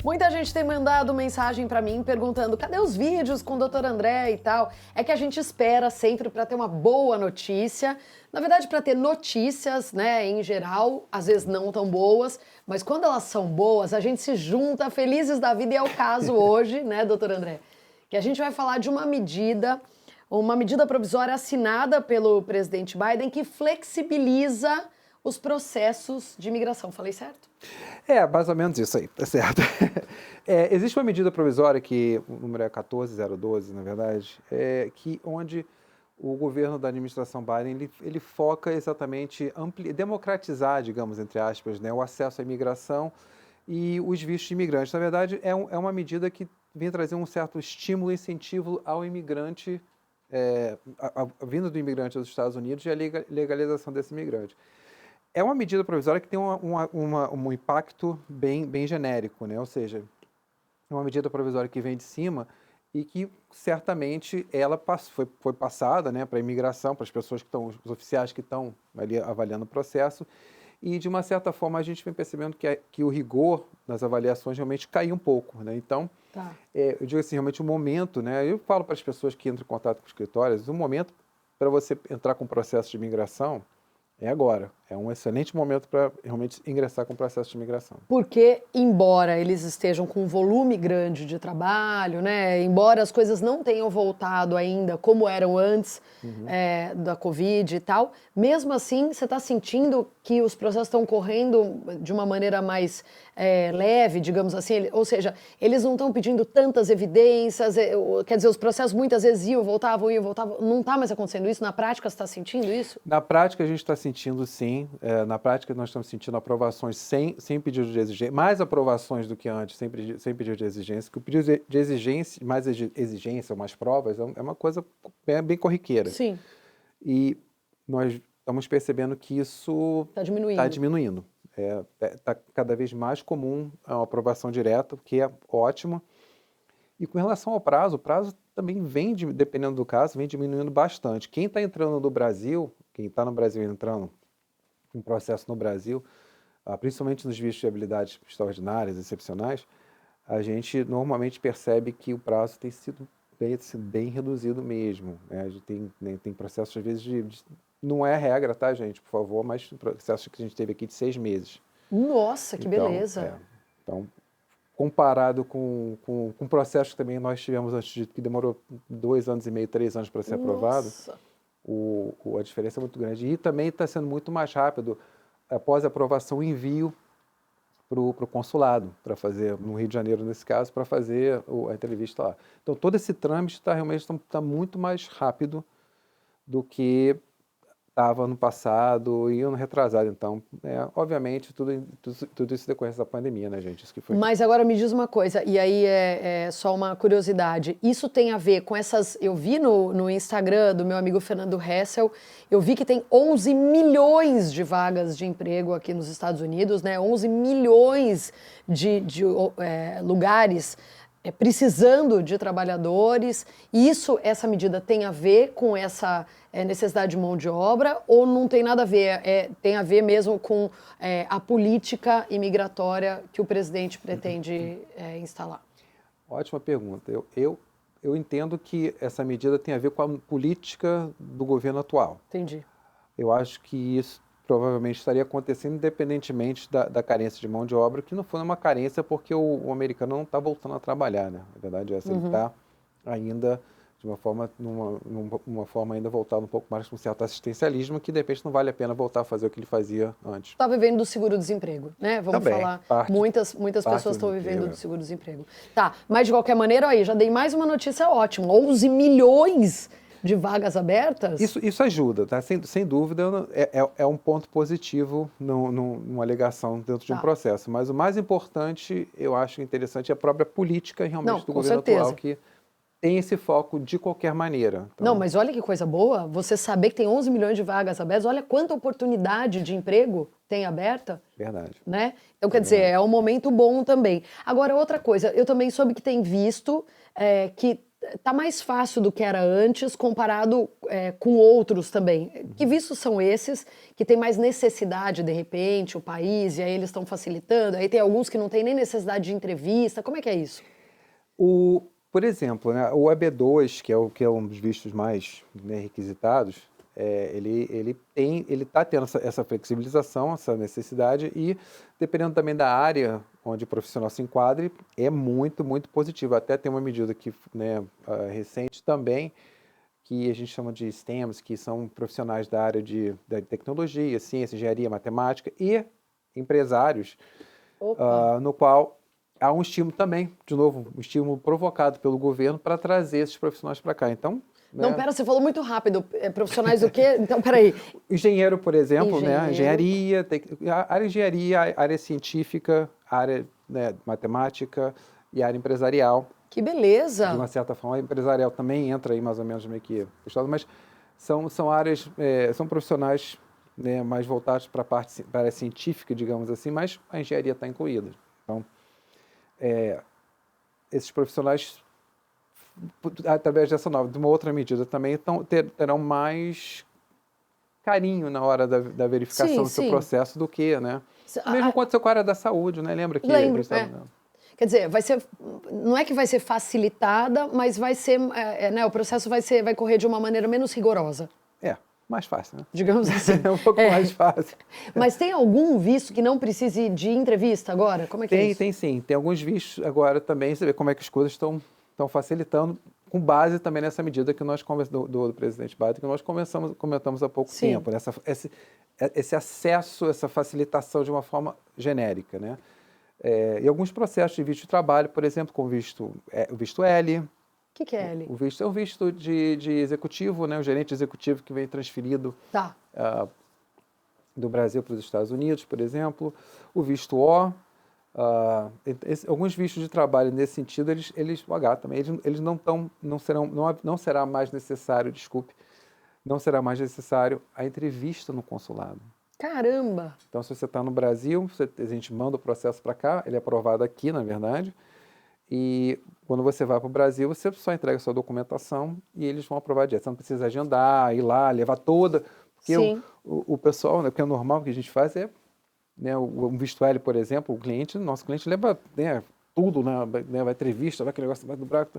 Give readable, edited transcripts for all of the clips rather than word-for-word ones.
Muita gente tem mandado mensagem pra mim perguntando cadê os vídeos com o Dr. André e tal. É que a gente espera sempre pra ter uma boa notícia. Na verdade, pra ter notícias, né, em geral, às vezes não tão boas, mas quando elas são boas, a gente se junta felizes da vida e é o caso hoje, né, Dr. André? Que a gente vai falar de uma medida provisória assinada pelo presidente Biden que flexibiliza os processos de imigração. Falei certo? É, mais ou menos isso aí, tá certo. Existe uma medida provisória que, o número é 14012, na verdade, onde o governo da administração Biden, ele foca exatamente democratizar, digamos, entre aspas, né, o acesso à imigração e os vistos de imigrantes. Na verdade, é uma medida que vem trazer um certo estímulo e incentivo ao imigrante, a vinda do imigrante dos Estados Unidos e a legalização desse imigrante. É uma medida provisória que tem um impacto bem genérico, né? Ou seja, é uma medida provisória que vem de cima e que certamente ela foi passada, né, para a imigração, para as pessoas que estão, os oficiais que estão ali avaliando o processo, e de uma certa forma a gente vem percebendo que o rigor das avaliações realmente caiu um pouco, né? Então, eu digo assim, realmente o momento, né? Eu falo para as pessoas que entram em contato com os escritórios, o momento para você entrar com o processo de imigração é agora. É um excelente momento para realmente ingressar com o processo de imigração. Porque, embora eles estejam com um volume grande de trabalho, né, embora as coisas não tenham voltado ainda como eram antes da Covid e tal, mesmo assim, você está sentindo que os processos estão correndo de uma maneira mais leve, digamos assim? Ou seja, eles não estão pedindo tantas evidências, quer dizer, os processos muitas vezes iam, voltavam, não está mais acontecendo isso? Na prática, você está sentindo isso? Na prática, a gente está sentindo sim. Na prática, nós estamos sentindo aprovações sem pedido de exigência, mais aprovações do que antes, sem pedido de exigência, que o pedido de exigência, mais exigência, mais provas, é uma coisa bem corriqueira. Sim. E nós estamos percebendo que isso Está diminuindo. Está diminuindo. Está cada vez mais comum a aprovação direta, o que é ótimo. E com relação ao prazo, o prazo também vem, dependendo do caso, vem diminuindo bastante. Quem está entrando no Brasil, quem está no Brasil entrando em processo no Brasil, principalmente nos vistos de habilidades extraordinárias, excepcionais, a gente normalmente percebe que o prazo tem sido bem reduzido mesmo. Né? A gente tem processos, às vezes, não é regra, tá, gente, por favor, mas processos que a gente teve aqui de 6 meses. Nossa, que beleza! Então, comparado com o processo que também nós tivemos antes de que demorou 2 anos e meio, 3 anos para ser aprovado, a diferença é muito grande. E também está sendo muito mais rápido, após a aprovação, o envio para o consulado, para fazer, no Rio de Janeiro, nesse caso, para fazer a entrevista lá. Então, todo esse trâmite realmente está muito mais rápido do que estava no passado e ano retrasado. Então, obviamente, tudo isso decorrência da pandemia, né, gente? Isso que foi. Mas agora me diz uma coisa, e aí é só uma curiosidade, isso tem a ver com essas... Eu vi no Instagram do meu amigo Fernando Hessel, eu vi que tem 11 milhões de vagas de emprego aqui nos Estados Unidos, né? 11 milhões de lugares precisando de trabalhadores. E essa medida tem a ver com essa necessidade de mão de obra ou não tem nada a ver? Tem a ver mesmo com a política imigratória que o presidente pretende instalar? Ótima pergunta. Eu entendo que essa medida tem a ver com a política do governo atual. Entendi. Eu acho que isso provavelmente estaria acontecendo independentemente da carência de mão de obra, que não foi uma carência porque o americano não está voltando a trabalhar, né? A verdade é essa, ele está ainda de uma forma ainda voltada um pouco mais com um certo assistencialismo, que de repente não vale a pena voltar a fazer o que ele fazia antes. Está vivendo do seguro-desemprego, né? Vamos também, falar. Muitas pessoas estão vivendo do seguro-desemprego. Tá, mas de qualquer maneira, aí, já dei mais uma notícia ótima. 11 milhões de vagas abertas? Isso ajuda, tá? Sem dúvida, é um ponto positivo numa alegação dentro de um processo. Mas o mais importante, eu acho interessante, é a própria política realmente do governo atual, que tem esse foco de qualquer maneira. Então... Não, mas olha que coisa boa, você saber que tem 11 milhões de vagas abertas, olha quanta oportunidade de emprego tem aberta. Verdade. Né? Então, quer dizer, é um momento bom também. Agora, outra coisa, eu também soube que tem visto que tá mais fácil do que era antes, comparado com outros também. Que vistos são esses que tem mais necessidade, de repente, o país, e aí eles estão facilitando? Aí tem alguns que não tem nem necessidade de entrevista. Como é que é isso? Por exemplo, né, o EB2, que é um dos vistos mais, né, requisitados, ele está tendo essa flexibilização, essa necessidade, e dependendo também da área onde o profissional se enquadre, é muito, muito positivo. Até tem uma medida que, né, recente também, que a gente chama de STEMs, que são profissionais da área da tecnologia, ciência, engenharia, matemática e empresários, no qual há um estímulo também, de novo, um estímulo provocado pelo governo para trazer esses profissionais para cá. Então, Não, né, pera, você falou muito rápido. Profissionais do quê? Então, peraí. engenheiro, por exemplo, Engenheiro. né, engenharia, a área de engenharia, a área científica, a área, né, matemática e a área empresarial. Que beleza! De uma certa forma, a empresarial também entra aí mais ou menos meio que puxado, mas são áreas, são profissionais, né, mais voltados para a área científica, digamos assim, mas a engenharia está incluída. Então, esses profissionais, através dessa de uma outra medida também, terão mais carinho na hora da verificação do seu processo do que, né? Mesmo aconteceu com a área da saúde, né? Lembra que... Lembro, Quer dizer, não é que vai ser facilitada, mas vai ser, né, o processo vai correr de uma maneira menos rigorosa. Mais fácil, né? Digamos assim. É um pouco mais fácil. Mas tem algum visto que não precise de entrevista agora? Como é que é isso? Tem sim. Tem alguns vistos agora também, você vê como é que as coisas estão facilitando, com base também nessa medida que nós do presidente Biden, que nós comentamos há pouco tempo, né? Esse acesso, essa facilitação de uma forma genérica, né? E alguns processos de visto de trabalho, por exemplo, com o visto L. O que é L? O visto é o visto de executivo, né? O gerente executivo que vem transferido do Brasil para os Estados Unidos, por exemplo. O visto O. Alguns vistos de trabalho nesse sentido, o H também, eles não será mais necessário, não será mais necessário a entrevista no consulado. Caramba! Então, se você está no Brasil, a gente manda o processo para cá, ele é aprovado aqui, na verdade, e quando você vai para o Brasil, você só entrega a sua documentação e eles vão aprovar direto. Você não precisa agendar, ir lá, levar toda... Porque o pessoal, né, porque é normal, o que a gente faz né, um visto L, por exemplo, nosso cliente leva, né, tudo, né, vai entrevista, vai aquele negócio, vai do braço...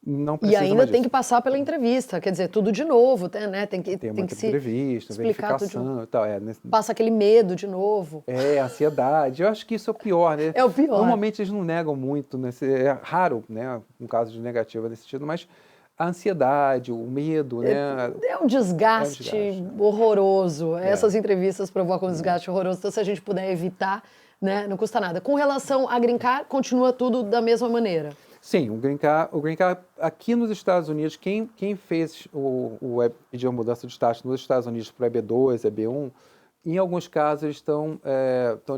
Não precisa. E ainda tem que passar pela entrevista, quer dizer, tudo de novo, né? Tem que se entrevista, verificação e tal. Passa aquele medo de novo. Ansiedade. Eu acho que isso é o pior, né? É o pior. Normalmente eles não negam muito, né? É raro, né? Um caso de negativa nesse sentido, mas a ansiedade, o medo, né? É um desgaste horroroso. Essas entrevistas provocam um desgaste horroroso. Então, se a gente puder evitar, né? Não custa nada. Com relação a green card, continua tudo da mesma maneira. Sim, o green card aqui nos Estados Unidos, quem fez pediu a mudança de status nos Estados Unidos para EB2, EB1, em alguns casos eles estão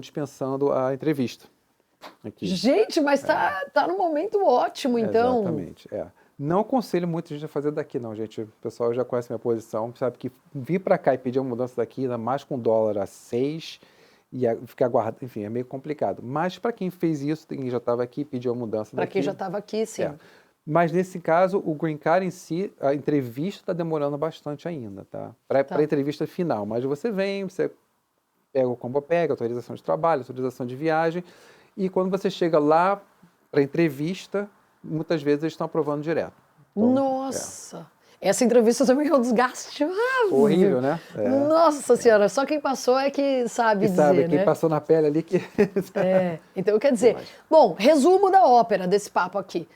dispensando a entrevista. Aqui. Gente, mas tá num momento ótimo, então. Exatamente, Não aconselho muito a gente a fazer daqui, não, gente. O pessoal já conhece minha posição, sabe que vir para cá e pedir a mudança daqui, ainda mais com dólar a 6, e ficar guardado, enfim, é meio complicado. Mas para quem fez isso, quem já estava aqui, pediu a mudança daqui. Para quem já estava aqui, sim. Mas nesse caso, o green card em si, a entrevista está demorando bastante ainda, tá? Para a entrevista final. Mas você vem, você pega o combo autorização de trabalho, autorização de viagem, e quando você chega lá para a entrevista, muitas vezes eles estão aprovando direto. Então, nossa! Essa entrevista também é um desgaste. Horrível, né? Nossa Senhora, só quem passou é que sabe dizer, né? Quem passou na pele ali que... Então, quer dizer, bom, resumo da ópera desse papo aqui.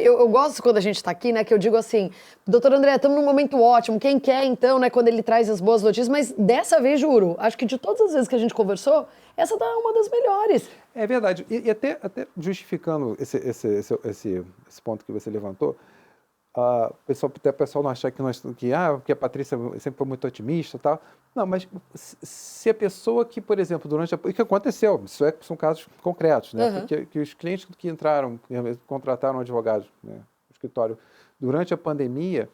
Eu gosto quando a gente está aqui, né, que eu digo assim, doutor André, estamos num momento ótimo, quem quer então, né, quando ele traz as boas notícias, mas dessa vez, juro, acho que de todas as vezes que a gente conversou, essa tá uma das melhores. É verdade, e até justificando esse ponto que você levantou, o pessoal não achar que a Patrícia sempre foi muito otimista e tal. Não, mas se a pessoa que, por exemplo, o que aconteceu, são casos concretos, né? Porque que os clientes que entraram, contrataram advogados, né, no escritório, durante a pandemia,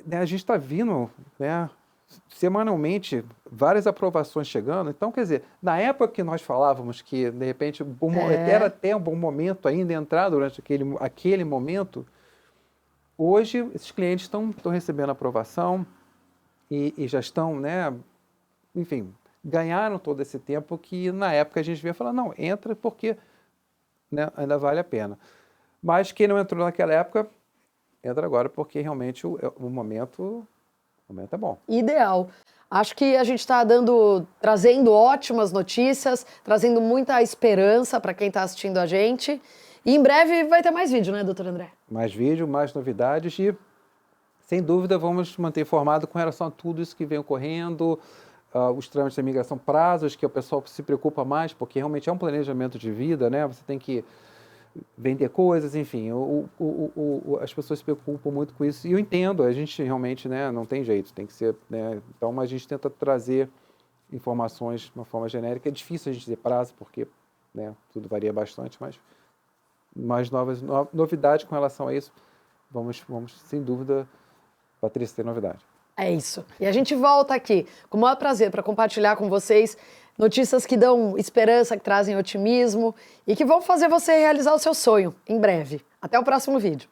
né, a gente está vindo, né, semanalmente, várias aprovações chegando. Então, quer dizer, na época que nós falávamos que, de repente, era até um bom momento ainda entrar durante aquele momento, hoje esses clientes estão recebendo aprovação e já estão, né, enfim, ganharam todo esse tempo que na época a gente via falar, não, entra porque, né, ainda vale a pena. Mas quem não entrou naquela época, entra agora porque realmente o momento é bom. Ideal. Acho que a gente está trazendo ótimas notícias, trazendo muita esperança para quem está assistindo a gente. E em breve vai ter mais vídeo, né, doutor André? Mais vídeo, mais novidades e, sem dúvida, vamos manter informado com relação a tudo isso que vem ocorrendo, os trâmites de imigração, prazos, que o pessoal se preocupa mais, porque realmente é um planejamento de vida, né? Você tem que vender coisas, enfim, as pessoas se preocupam muito com isso, e eu entendo, a gente realmente, né, não tem jeito, tem que ser, né, então a gente tenta trazer informações de uma forma genérica, é difícil a gente dizer prazo, porque, né, tudo varia bastante, mas mais novidades com relação a isso, vamos sem dúvida, Patrícia, ter novidade. É isso. E a gente volta aqui com o maior prazer para compartilhar com vocês notícias que dão esperança, que trazem otimismo e que vão fazer você realizar o seu sonho em breve. Até o próximo vídeo.